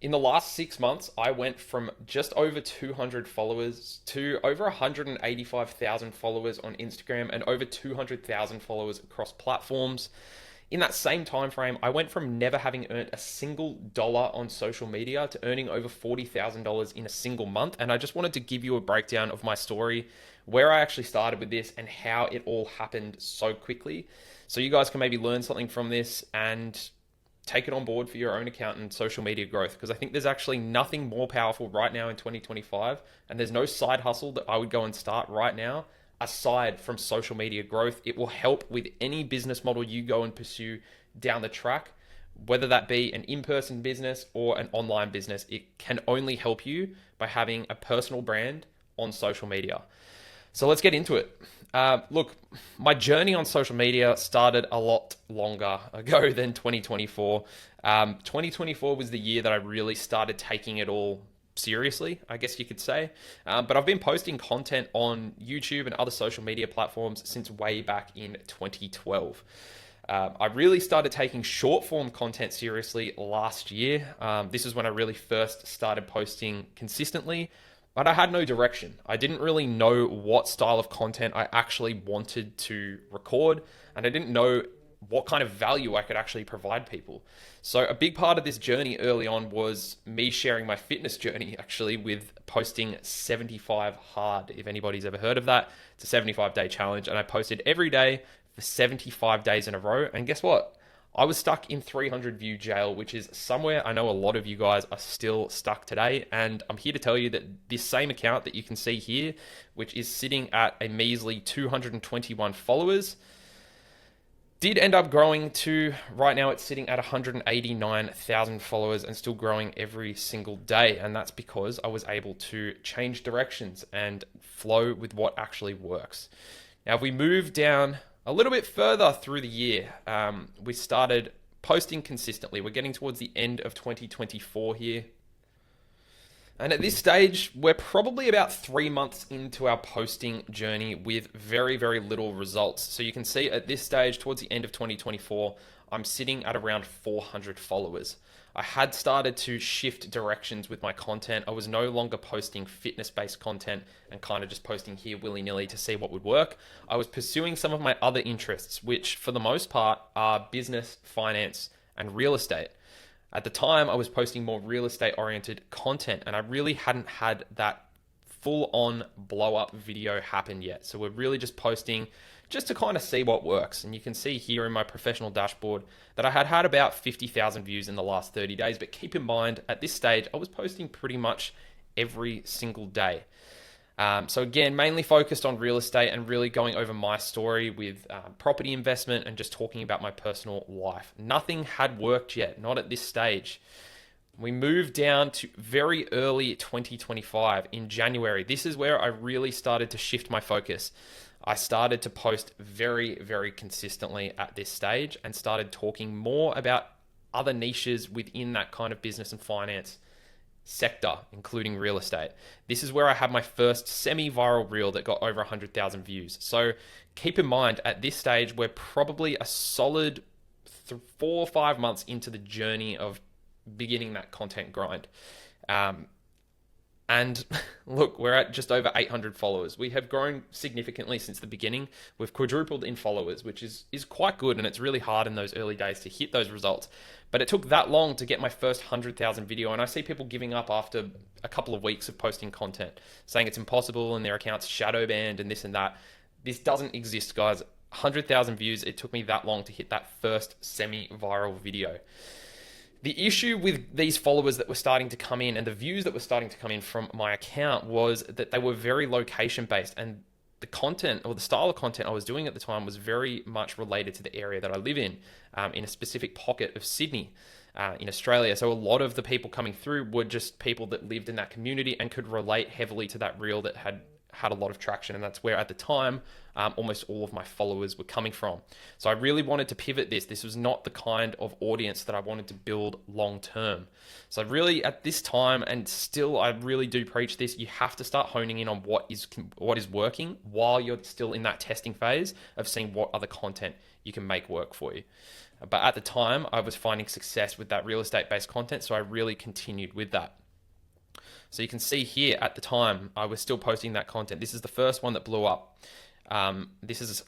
In the last 6 months, I went from just over 200 followers to over 185,000 followers on Instagram and over 200,000 followers across platforms. In that same time frame, I went from never having earned a single dollar on social media to earning over $40,000 in a single month. And I just wanted to give you a breakdown of my story, where I actually started with this, and how it all happened so quickly. So you guys can maybe learn something from this and take it on board for your own account and social media growth, because I think there's actually nothing more powerful right now in 2025, and there's no side hustle that I would go and start right now aside from social media growth. It will help with any business model you go and pursue down the track, whether that be an in-person business or an online business. It can only help you by having a personal brand on social media. So let's get into it. Look, my journey on social media started a lot longer ago than 2024. 2024 was the year that I really started taking it all seriously, I guess you could say. But I've been posting content on YouTube and other social media platforms since way back in 2012. I really started taking short form content seriously last year. This is when I really first started posting consistently, but I had no direction. I didn't really know what style of content I actually wanted to record, and I didn't know what kind of value I could actually provide people. So a big part of this journey early on was me sharing my fitness journey, actually, with posting 75 hard. If anybody's ever heard of that, it's a 75-day challenge, and I posted every day for 75 days in a row. And guess what? I was stuck in 300 view jail, which is somewhere I know a lot of you guys are still stuck today. And I'm here to tell you that this same account that you can see here, which is sitting at a measly 221 followers, did end up growing to, right now it's sitting at 189,000 followers and still growing every single day. And that's because I was able to change directions and flow with what actually works. Now, if we move down a little bit further through the year, we started posting consistently. We're getting towards the end of 2024 here. And at this stage, we're probably about 3 months into our posting journey with very, very little results. So you can see at this stage, towards the end of 2024, I'm sitting at around 400 followers. I had started to shift directions with my content. I was no longer posting fitness-based content and kind of just posting here willy-nilly to see what would work. I was pursuing some of my other interests, which for the most part are business, finance, and real estate. At the time, I was posting more real estate oriented content, and I really hadn't had that full on blow up video happen yet. So we're really just posting just to kind of see what works. And you can see here in my professional dashboard that I had about 50,000 views in the last 30 days. But keep in mind, at this stage, I was posting pretty much every single day. So again, mainly focused on real estate and really going over my story with property investment and just talking about my personal life. Nothing had worked yet, not at this stage. We moved down to very early 2025 in January. This is where I really started to shift my focus. I started to post very, very consistently at this stage and started talking more about other niches within that kind of business and finance sector, including real estate. This is where I had my first semi-viral reel that got over 100,000 views. So keep in mind, at this stage, we're probably a solid 4 or 5 months into the journey of beginning that content grind. And look, we're at just over 800 followers. We have grown significantly since the beginning. We've quadrupled in followers, which is quite good. And it's really hard in those early days to hit those results. But it took that long to get my first 100,000 video. And I see people giving up after a couple of weeks of posting content, saying it's impossible and their account's shadow banned and this and that. This doesn't exist, guys. 100,000 views. It took me that long to hit that first semi-viral video. The issue with these followers that were starting to come in and the views that were starting to come in from my account was that they were very location based, and the content or the style of content I was doing at the time was very much related to the area that I live in a specific pocket of Sydney in Australia. So a lot of the people coming through were just people that lived in that community and could relate heavily to that reel that had had a lot of traction, and that's where at the time almost all of my followers were coming from. So I really wanted to pivot this. This was not the kind of audience that I wanted to build long term. So really at this time, and still I really do preach this, you have to start honing in on what is working while you're still in that testing phase of seeing what other content you can make work for you. But at the time, I was finding success with that real estate based content, so I really continued with that. So you can see here at the time, I was still posting that content. This is the first one that blew up. This is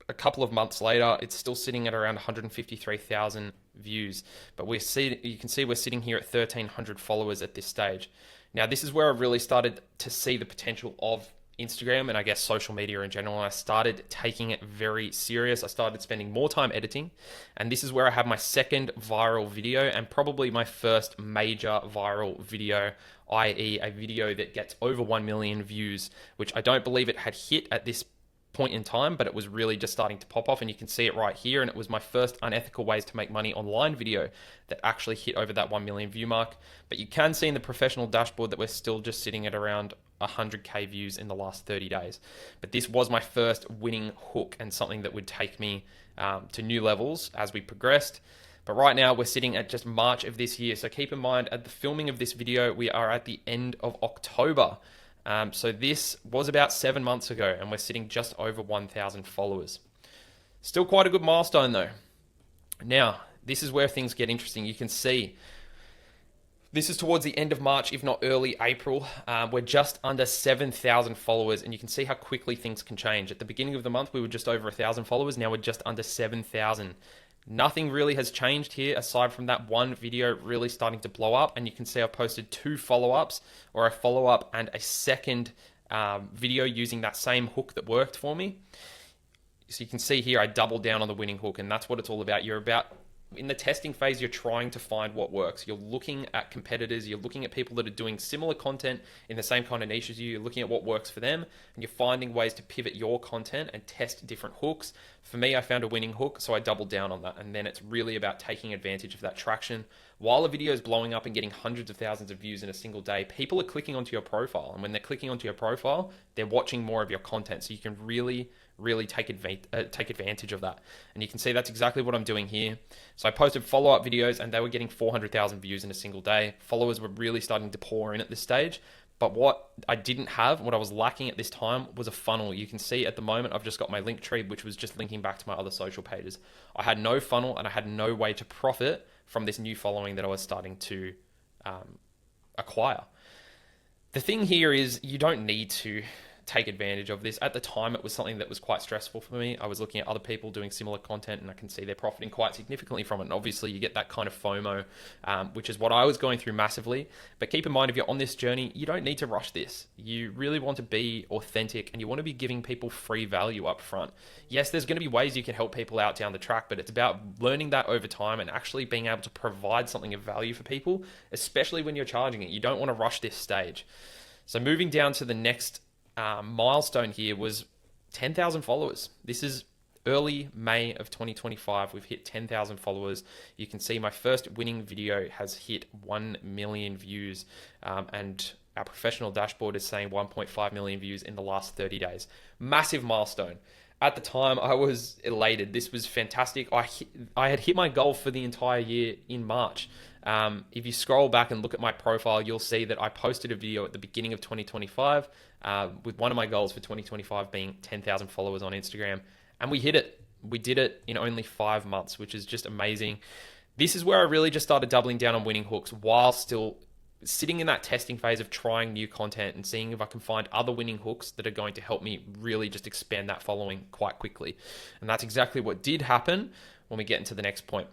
a couple of months later. It's still sitting at around 153,000 views. But you can see we're sitting here at 1,300 followers at this stage. Now, this is where I really started to see the potential of Instagram and I guess social media in general. I started taking it very serious. I started spending more time editing. And this is where I have my second viral video and probably my first major viral video, i.e. a video that gets over 1 million views, which I don't believe it had hit at this point in time, but it was really just starting to pop off, and you can see it right here. And it was my first unethical ways to make money online video that actually hit over that 1 million view mark. But you can see in the professional dashboard that we're still just sitting at around 100k views in the last 30 days. But this was my first winning hook and something that would take me to new levels as we progressed. But right now we're sitting at just March of this year. So keep in mind, at the filming of this video, we are at the end of October. So this was about 7 months ago, and we're sitting just over 1,000 followers. Still quite a good milestone though. Now, this is where things get interesting. You can see this is towards the end of March, if not early April. We're just under 7,000 followers, and you can see how quickly things can change. At the beginning of the month, we were just over 1,000 followers. Now we're just under 7,000. Nothing really has changed here aside from that one video really starting to blow up. And you can see I've posted 2 follow-ups, or a follow-up and a second video using that same hook that worked for me. So you can see here I doubled down on the winning hook, and that's what it's all about. In the testing phase, you're trying to find what works. You're looking at competitors, you're looking at people that are doing similar content in the same kind of niche as you, you're looking at what works for them, and you're finding ways to pivot your content and test different hooks. For me, I found a winning hook, so I doubled down on that, and then it's really about taking advantage of that traction. While a video is blowing up and getting hundreds of thousands of views in a single day, people are clicking onto your profile, and when they're clicking onto your profile, they're watching more of your content, so you can really take advantage of that. And you can see that's exactly what I'm doing here. So I posted follow-up videos, and they were getting 400,000 views in a single day. Followers were really starting to pour in at this stage. But what I didn't have, what I was lacking at this time, was a funnel. You can see at the moment, I've just got my link tree, which was just linking back to my other social pages. I had no funnel, and I had no way to profit from this new following that I was starting to acquire. The thing here is you don't need to take advantage of this. At the time, it was something that was quite stressful for me. I was looking at other people doing similar content, and I can see they're profiting quite significantly from it. And obviously you get that kind of FOMO, which is what I was going through massively. But keep in mind, if you're on this journey, you don't need to rush this. You really want to be authentic, and you want to be giving people free value up front. Yes, there's going to be ways you can help people out down the track, but it's about learning that over time and actually being able to provide something of value for people, especially when you're charging it. You don't want to rush this stage. So moving down to the next milestone here was 10,000 followers. This is early May of 2025. We've hit 10,000 followers. You can see my first winning video has hit 1 million views, and our professional dashboard is saying 1.5 million views in the last 30 days. Massive milestone. At the time, I was elated. This was fantastic. I had hit my goal for the entire year in March. If you scroll back and look at my profile, you'll see that I posted a video at the beginning of 2025 with one of my goals for 2025 being 10,000 followers on Instagram. And we hit it. We did it in only 5 months, which is just amazing. This is where I really just started doubling down on winning hooks while still sitting in that testing phase of trying new content and seeing if I can find other winning hooks that are going to help me really just expand that following quite quickly. And that's exactly what did happen when we get into the next point.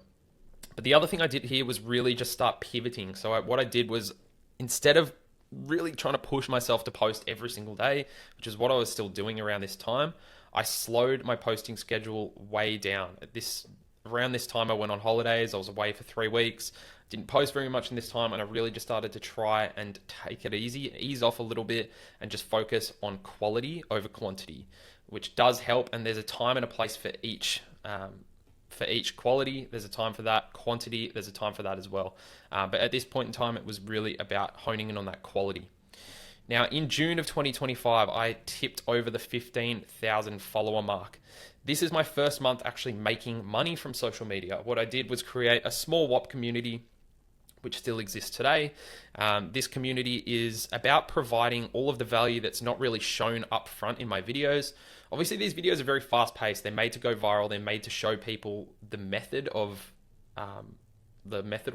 But the other thing I did here was really just start pivoting. So what I did was, instead of really trying to push myself to post every single day, which is what I was still doing around this time, I slowed my posting schedule way down. Around this time, I went on holidays. I was away for 3 weeks. Didn't post very much in this time, and I really just started to try and take it easy, ease off a little bit, and just focus on quality over quantity, which does help. And there's a time and a place for each. For each quality, there's a time for that. Quantity, there's a time for that as well. But at this point in time, it was really about honing in on that quality. Now, in June of 2025, I tipped over the 15,000 follower mark. This is my first month actually making money from social media. What I did was create a small WAP community, which still exists today. This community is about providing all of the value that's not really shown up front in my videos. Obviously, these videos are very fast paced. They're made to go viral. They're made to show people the method or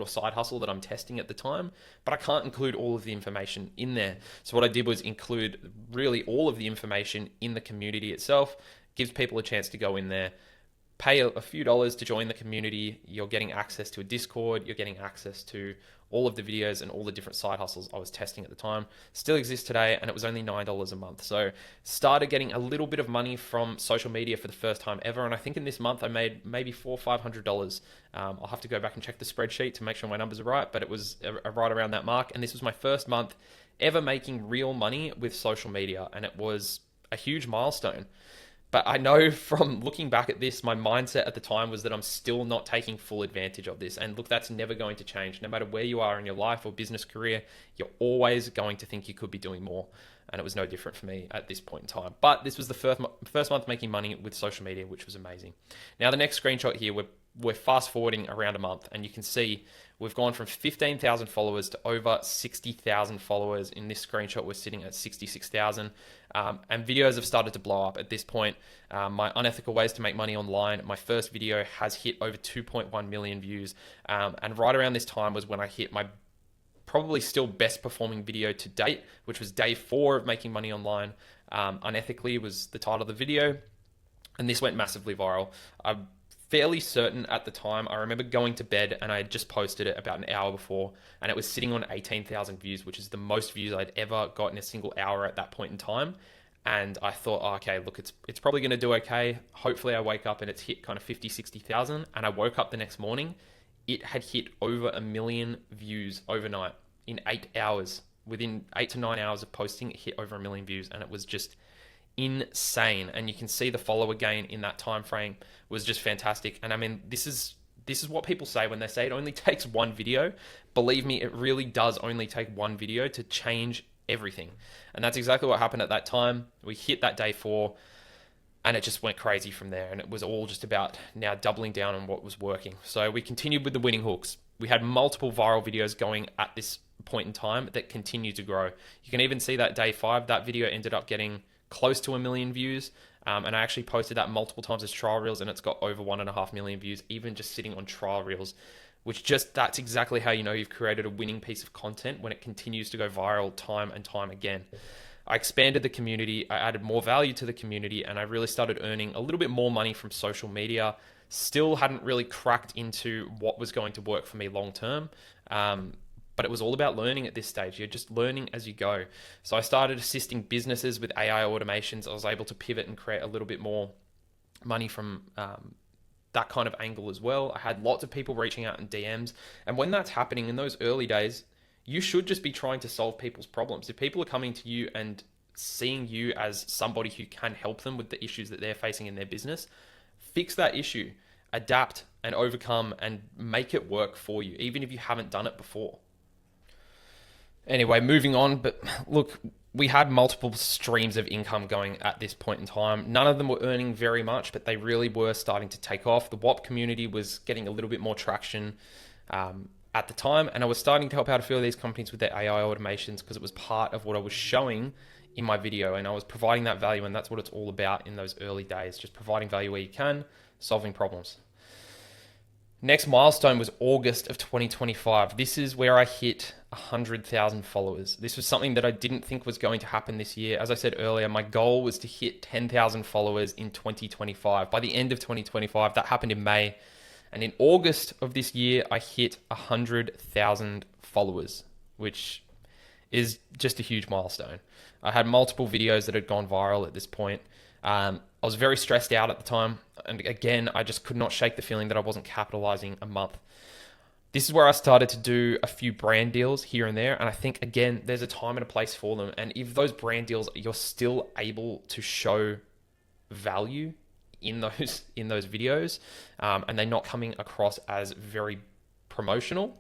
side hustle that I'm testing at the time, but I can't include all of the information in there. So what I did was include really all of the information in the community itself. Gives people a chance to go in there, pay a few dollars to join the community. You're getting access to a Discord. You're getting access to all of the videos and all the different side hustles I was testing at the time. Still exists today, and it was only $9 a month. So started getting a little bit of money from social media for the first time ever. And I think in this month I made maybe $400 or $500. I'll have to go back and check the spreadsheet to make sure my numbers are right, but it was right around that mark. And this was my first month ever making real money with social media, and it was a huge milestone. But I know from looking back at this, my mindset at the time was that I'm still not taking full advantage of this. And look, that's never going to change. No matter where you are in your life or business career, you're always going to think you could be doing more. And it was no different for me at this point in time. But this was the first month making money with social media, which was amazing. Now, the next screenshot here, we're fast forwarding around a month, and you can see we've gone from 15,000 followers to over 60,000 followers. In this screenshot, we're sitting at 66,000. And videos have started to blow up at this point. My unethical ways to make money online, my first video has hit over 2.1 million views. And right around this time was when I hit my probably still best performing video to date, which was day 4 of making money online. Unethically was the title of the video. And this went massively viral. I'm fairly certain at the time. I remember going to bed and I had just posted it about an hour before, and it was sitting on 18,000 views, which is the most views I'd ever got in a single hour at that point in time. And I thought, oh, okay, look, it's probably going to do okay. Hopefully I wake up and it's hit kind of 50, 60,000. And I woke up the next morning, it had hit over 1 million views overnight in 8 hours. Within 8 to 9 hours of posting, it hit over 1 million views, and it was just insane. And you can see the follower gain in that time frame was just fantastic. And I mean, this is what people say when they say it only takes one video. Believe me, it really does only take one video to change everything. And that's exactly what happened at that time. We hit that day 4, and it just went crazy from there. And it was all just about now doubling down on what was working. So we continued with the winning hooks. We had multiple viral videos going at this point in time that continued to grow. You can even see that day 5, that video ended up getting close to 1 million views. And I actually posted that multiple times as trial reels, and it's got over 1.5 million views, even just sitting on trial reels, which that's exactly how you know you've created a winning piece of content, when it continues to go viral time and time again. I expanded the community, I added more value to the community, and I really started earning a little bit more money from social media. Still hadn't really cracked into what was going to work for me long term. But it was all about learning at this stage. You're just learning as you go. So I started assisting businesses with AI automations. I was able to pivot and create a little bit more money from that kind of angle as well. I had lots of people reaching out in DMs. And when that's happening in those early days, you should just be trying to solve people's problems. If people are coming to you and seeing you as somebody who can help them with the issues that they're facing in their business, fix that issue, adapt and overcome, and make it work for you, even if you haven't done it before. Anyway, moving on, but look, we had multiple streams of income going at this point in time. None of them were earning very much, but they really were starting to take off. The WAP community was getting a little bit more traction at the time, and I was starting to help out a few of these companies with their AI automations because it was part of what I was showing in my video, and I was providing that value, and that's what it's all about in those early days, just providing value where you can, solving problems. Next milestone was August of 2025. This is where I hit 100,000 followers. This was something that I didn't think was going to happen this year. As I said earlier, my goal was to hit 10,000 followers in 2025. By the end of 2025, that happened in May. And in August of this year, I hit 100,000 followers, which is just a huge milestone. I had multiple videos that had gone viral at this point. I was very stressed out at the time. And again, I just could not shake the feeling that I wasn't capitalizing a month. This is where I started to do a few brand deals here and there. And I think, again, there's a time and a place for them. And if those brand deals, you're still able to show value in those videos, and they're not coming across as very promotional,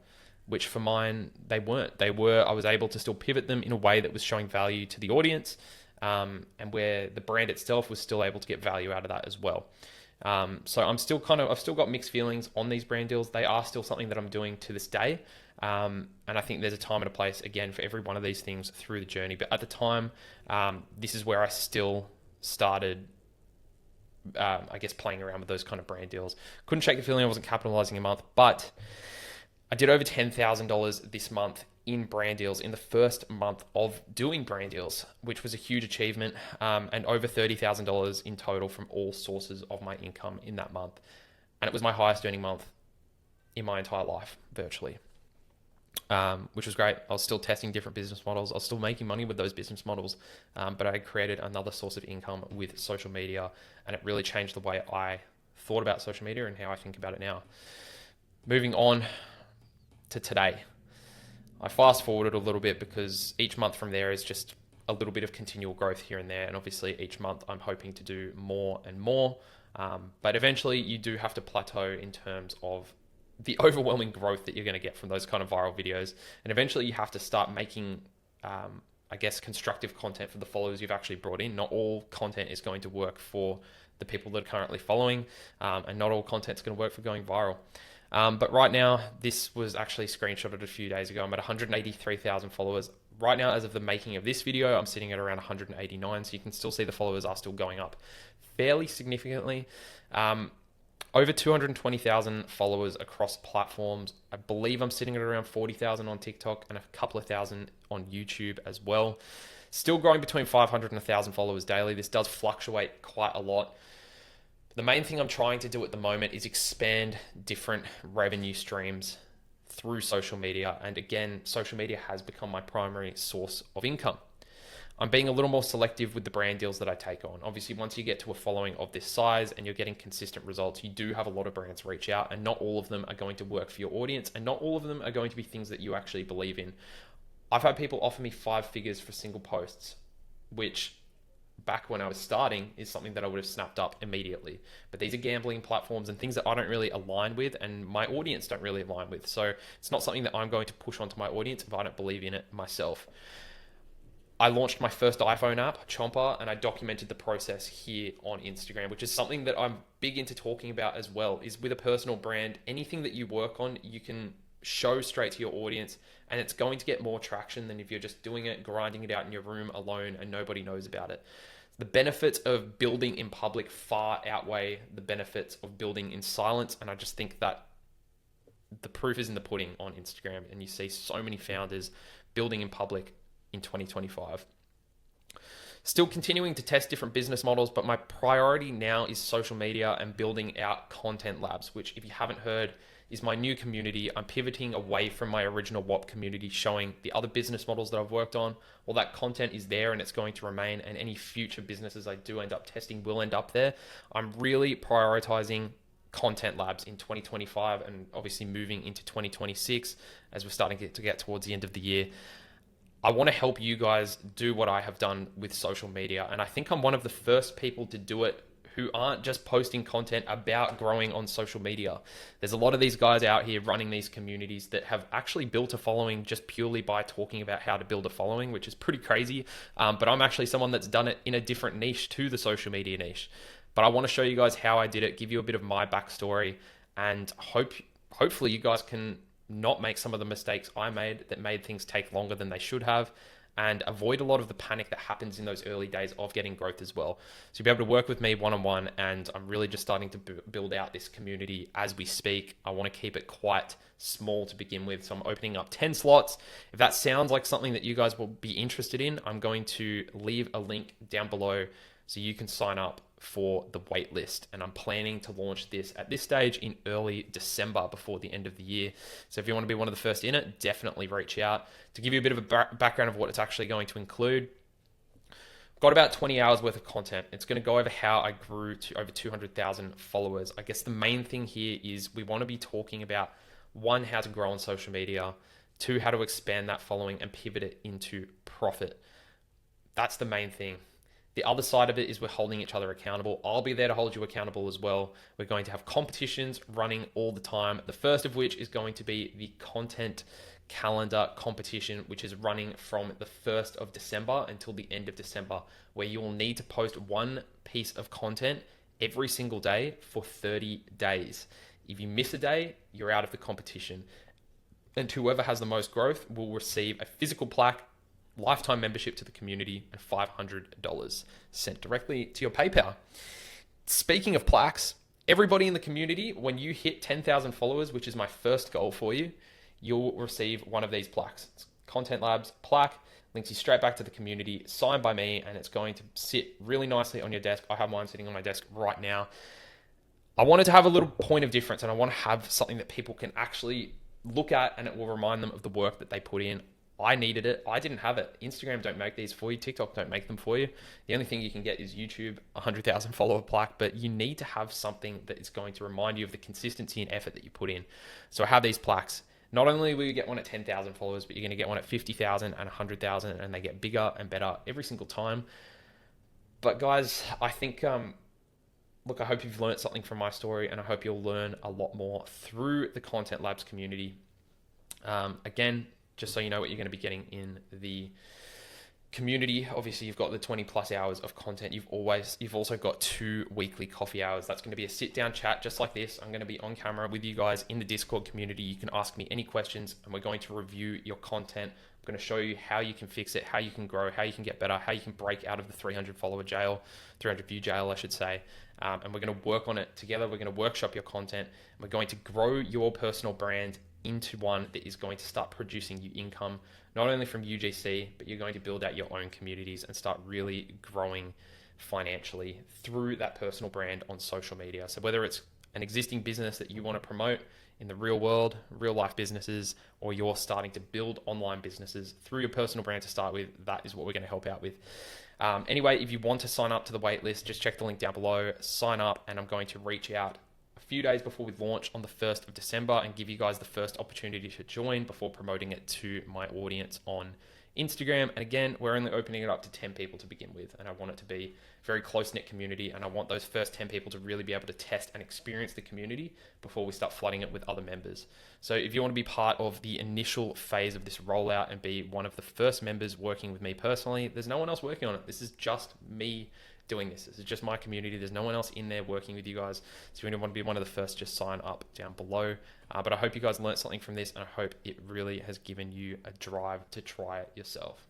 which for mine, they weren't. I was able to still pivot them in a way that was showing value to the audience, and where the brand itself was still able to get value out of that as well. So I've still got mixed feelings on these brand deals. They are still something that I'm doing to this day. And I think there's a time and a place, again, for every one of these things through the journey. But at the time, this is where I still started, I guess, playing around with those kind of brand deals. Couldn't shake the feeling I wasn't capitalizing a month, but I did over $10,000 this month in brand deals in the first month of doing brand deals, which was a huge achievement, and over $30,000 in total from all sources of my income in that month. And it was my highest earning month in my entire life, virtually, which was great. I was still testing different business models. I was still making money with those business models, but I created another source of income with social media, and it really changed the way I thought about social media and how I think about it now. Moving on to today. I fast forwarded a little bit because each month from there is just a little bit of continual growth here and there. And obviously each month I'm hoping to do more and more. But eventually you do have to plateau in terms of the overwhelming growth that you're going to get from those kind of viral videos. And eventually you have to start making, I guess, constructive content for the followers you've actually brought in. Not all content is going to work for the people that are currently following, and not all content is going to work for going viral. But right now, this was actually screenshotted a few days ago. I'm at 183,000 followers. Right now, as of the making of this video, I'm sitting at around 189. So you can still see the followers are still going up fairly significantly. Over 220,000 followers across platforms. I believe I'm sitting at around 40,000 on TikTok and a couple of thousand on YouTube as well. Still growing between 500 and 1,000 followers daily. This does fluctuate quite a lot. The main thing I'm trying to do at the moment is expand different revenue streams through social media. And again, social media has become my primary source of income. I'm being a little more selective with the brand deals that I take on. Obviously, once you get to a following of this size and you're getting consistent results, you do have a lot of brands reach out, and not all of them are going to work for your audience, and not all of them are going to be things that you actually believe in. I've had people offer me 5 figures for single posts, which back when I was starting is something that I would have snapped up immediately. But these are gambling platforms and things that I don't really align with, and my audience don't really align with. So it's not something that I'm going to push onto my audience if I don't believe in it myself. I launched my first iPhone app, Chomper, and I documented the process here on Instagram, which is something that I'm big into talking about as well. Is with a personal brand, anything that you work on, you can show straight to your audience, and it's going to get more traction than if you're just doing it, grinding it out in your room alone and nobody knows about it. The benefits of building in public far outweigh the benefits of building in silence, and I just think that the proof is in the pudding on Instagram, and you see so many founders building in public in 2025. Still continuing to test different business models, but my priority now is social media and building out Content Labs, which, if you haven't heard, is my new community. I'm pivoting away from my original WOP community, showing the other business models that I've worked on. All that content is there and it's going to remain, and any future businesses I do end up testing will end up there. I'm really prioritizing Content Labs in 2025 and obviously moving into 2026 as we're starting to get towards the end of the year. I want to help you guys do what I have done with social media, and I think I'm one of the first people to do it who aren't just posting content about growing on social media. There's a lot of these guys out here running these communities that have actually built a following just purely by talking about how to build a following, which is pretty crazy. But I'm actually someone that's done it in a different niche to the social media niche. But I want to show you guys how I did it, give you a bit of my backstory, and hopefully you guys can not make some of the mistakes I made that made things take longer than they should have, and avoid a lot of the panic that happens in those early days of getting growth as well. So you'll be able to work with me one-on-one, and I'm really just starting to build out this community as we speak. I want to keep it quite small to begin with, so I'm opening up 10 slots. If that sounds like something that you guys will be interested in, I'm going to leave a link down below so you can sign up for the wait list. And I'm planning to launch this at this stage in early December, before the end of the year. So if you want to be one of the first in it, definitely reach out. To give you a bit of a background of what it's actually going to include, got about 20 hours worth of content. It's going to go over how I grew to over 200,000 followers. I guess the main thing here is we want to be talking about, 1, how to grow on social media, 2, how to expand that following and pivot it into profit. That's the main thing. The other side of it is we're holding each other accountable. I'll be there to hold you accountable as well. We're going to have competitions running all the time. The first of which is going to be the content calendar competition, which is running from the 1st of December until the end of December, where you will need to post one piece of content every single day for 30 days. If you miss a day, you're out of the competition. And whoever has the most growth will receive a physical plaque, lifetime membership to the community, and $500 sent directly to your PayPal. Speaking of plaques, everybody in the community, when you hit 10,000 followers, which is my first goal for you, you'll receive one of these plaques. It's Content Labs plaque, links you straight back to the community, signed by me, and it's going to sit really nicely on your desk. I have mine sitting on my desk right now. I wanted to have a little point of difference, and I want to have something that people can actually look at, and it will remind them of the work that they put in. I needed it. I didn't have it. Instagram don't make these for you. TikTok don't make them for you. The only thing you can get is YouTube, 100,000 follower plaque, but you need to have something that is going to remind you of the consistency and effort that you put in. So I have these plaques. Not only will you get one at 10,000 followers, but you're going to get one at 50,000 and 100,000, and they get bigger and better every single time. But guys, I think, look, I hope you've learned something from my story, and I hope you'll learn a lot more through the Content Labs community. Again, just so you know what you're going to be getting in the community. Obviously, you've got the 20 plus hours of content. You've also got 2 weekly coffee hours. That's going to be a sit down chat just like this. I'm going to be on camera with you guys in the Discord community. You can ask me any questions, and we're going to review your content. I'm going to show you how you can fix it, how you can grow, how you can get better, how you can break out of the 300 view jail, I should say. And we're going to work on it together. We're going to workshop your content. And we're going to grow your personal brand into one that is going to start producing you income, not only from UGC, but you're going to build out your own communities and start really growing financially through that personal brand on social media. So whether it's an existing business that you want to promote in the real world, real life businesses, or you're starting to build online businesses through your personal brand to start with, that is what we're going to help out with. Anyway, if you want to sign up to the waitlist, just check the link down below, sign up, and I'm going to reach out few days before we launch on the 1st of December and give you guys the first opportunity to join before promoting it to my audience on Instagram. And again, we're only opening it up to 10 people to begin with, and I want it to be a very close-knit community, and I want those first 10 people to really be able to test and experience the community before we start flooding it with other members. So if you want to be part of the initial phase of this rollout and be one of the first members working with me personally, there's no one else working on it. This is just me doing this. This is just my community. There's no one else in there working with you guys. So if you want to be one of the first, just sign up down below. But I hope you guys learned something from this, and I hope it really has given you a drive to try it yourself.